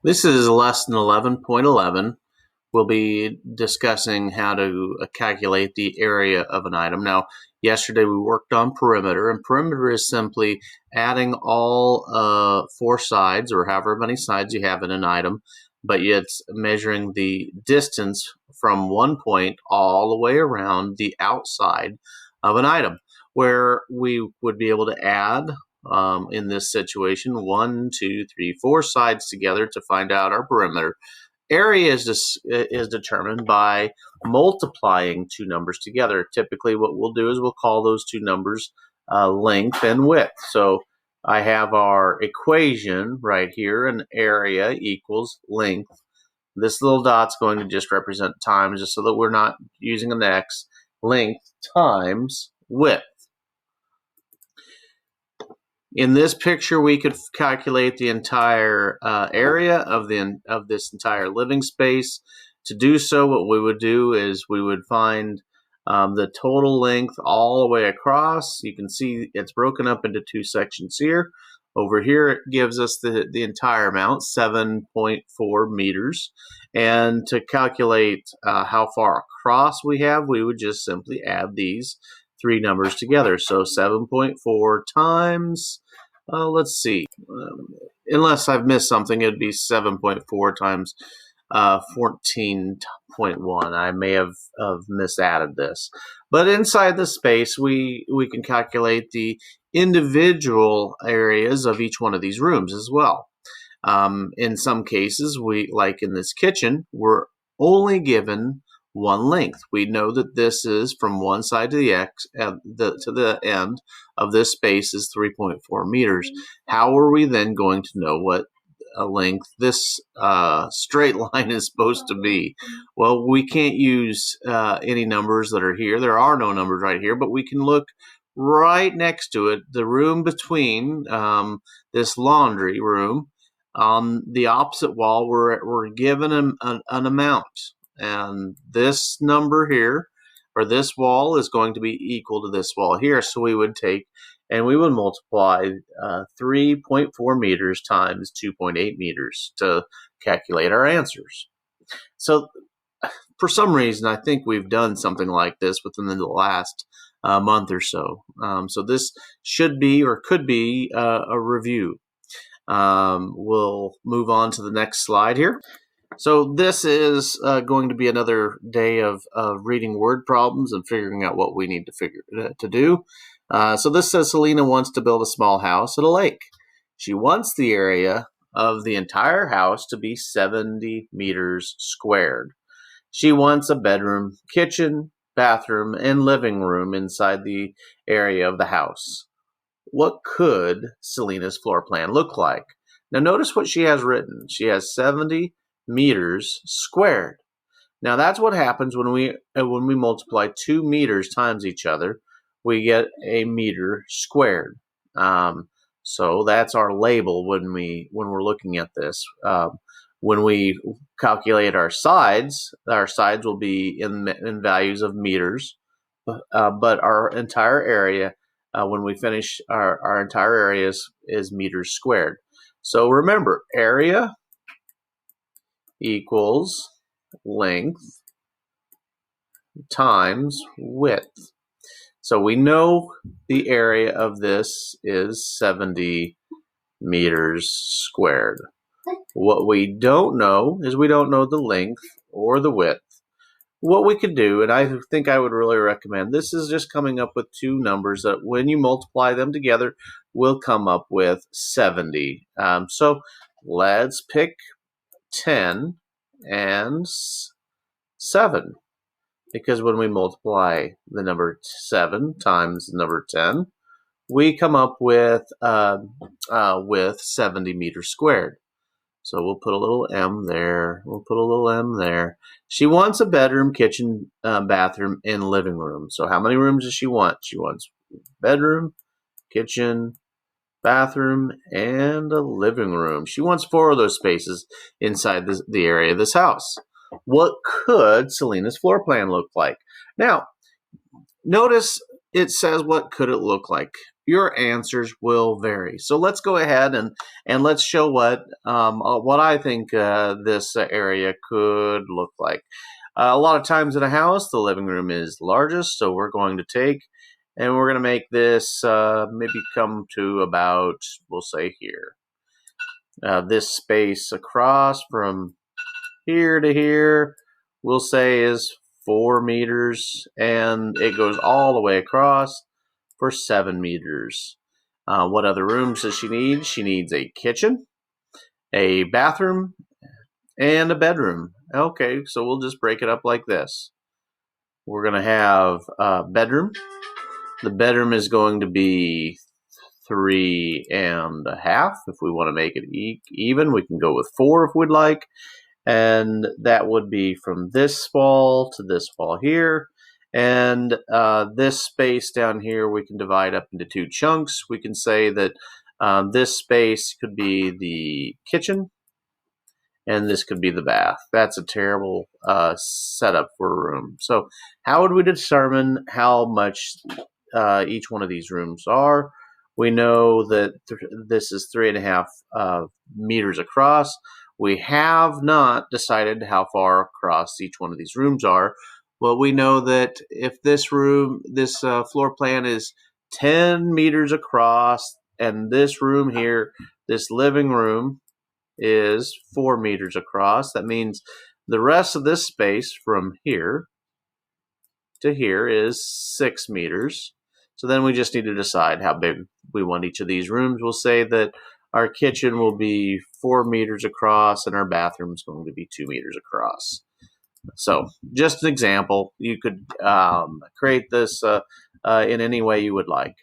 This is lesson 11.11. We'll be discussing how to calculate the area of an item. Now, yesterday we worked on perimeter, and perimeter is simply adding all four sides, or however many sides you have in an item, but it's measuring the distance from one point all the way around the outside of an item, where we would be able to add in this situation 1, 2, 3, 4 sides together to find out our perimeter. Area is determined by multiplying two numbers together. Typically what we'll do is we'll call those two numbers length and width. So I have our equation right here, and area equals length. This little dot's going to just represent times, just so that we're not using an X. Length times width. In this picture, we could calculate the entire area of this entire living space. To do so, what we would do is we would find the total length all the way across. You can see it's broken up into two sections here. Over here, it gives us the entire amount, 7.4 meters. And to calculate how far across we have, we would just simply add these three numbers together. So 7.4 times, let's see, unless I've missed something, it'd be 7.4 times 14.1. I may have misadded this. But inside the space, we can calculate the individual areas of each one of these rooms as well. In some cases, like in this kitchen, we're only given one length. We know that this is from one side to the to the end of this space is 3.4 meters. How are we then going to know what length this straight line is supposed to be? Well, we can't use any numbers that are here. There are no numbers right here, but we can look right next to it, the room between this laundry room. On the opposite wall, we're given an amount. And this number here, or this wall, is going to be equal to this wall here. So we would take and we would multiply 3.4 meters times 2.8 meters to calculate our answers. So for some reason, I think we've done something like this within the last month or so. So this should be or could be a review. We'll move on to the next slide here. So this is going to be another day of reading word problems and figuring out what we need to do. So this says Selena wants to build a small house at a lake. She wants the area of the entire house to be 70 meters squared. She wants a bedroom, kitchen, bathroom, and living room inside the area of the house. What could Selena's floor plan look like? Now notice what she has written. She has 70 meters squared. Now that's what happens when we multiply 2 meters times each other. We get a meter squared. So that's our label when we're looking at this. When we calculate our sides will be in values of meters, but our entire area, when we finish our entire area is meters squared. So remember, area equals length times width. So we know the area of this is 70 meters squared. What we don't know is we don't know the length or the width. What we could do, and I think I would really recommend, this is just coming up with two numbers that when you multiply them together will come up with 70. So let's pick 10 and 7, because when we multiply the number 7 times the number 10, we come up with 70 meters squared. So we'll put a little m there. We'll put a little m there. She wants a bedroom, kitchen, bathroom, and living room. So how many rooms does she want? She wants bedroom, kitchen, bathroom, and a living room. She wants 4 of those spaces inside the area of this house. What could Selena's floor plan look like? Now, notice it says what could it look like. your answers will vary. So let's go ahead and let's show what I think this area could look like. A lot of times in a house, the living room is largest, so we're going to take and we're going to make this maybe come to about, we'll say here. This space across from here to here, we'll say is 4 meters, and it goes all the way across for 7 meters. What other rooms does she need? She needs a kitchen, a bathroom, and a bedroom. Okay, so we'll just break it up like this. We're going to have a bedroom. The bedroom is going to be 3.5. If we want to make it even, we can go with 4 if we'd like. And that would be from this wall to this wall here. And this space down here we can divide up into 2 chunks. We can say that this space could be the kitchen and this could be the bath. That's a terrible setup for a room. So how would we determine how much each one of these rooms are? We know that this is 3.5 meters across. We have not decided how far across each one of these rooms are. Well, we know that if this room, this floor plan is 10 meters across, and this room here, this living room, is 4 meters across. That means the rest of this space from here to here is 6 meters. So then we just need to decide how big we want each of these rooms. We'll say that our kitchen will be 4 meters across and our bathroom is going to be 2 meters across. So just an example. You could create this in any way you would like.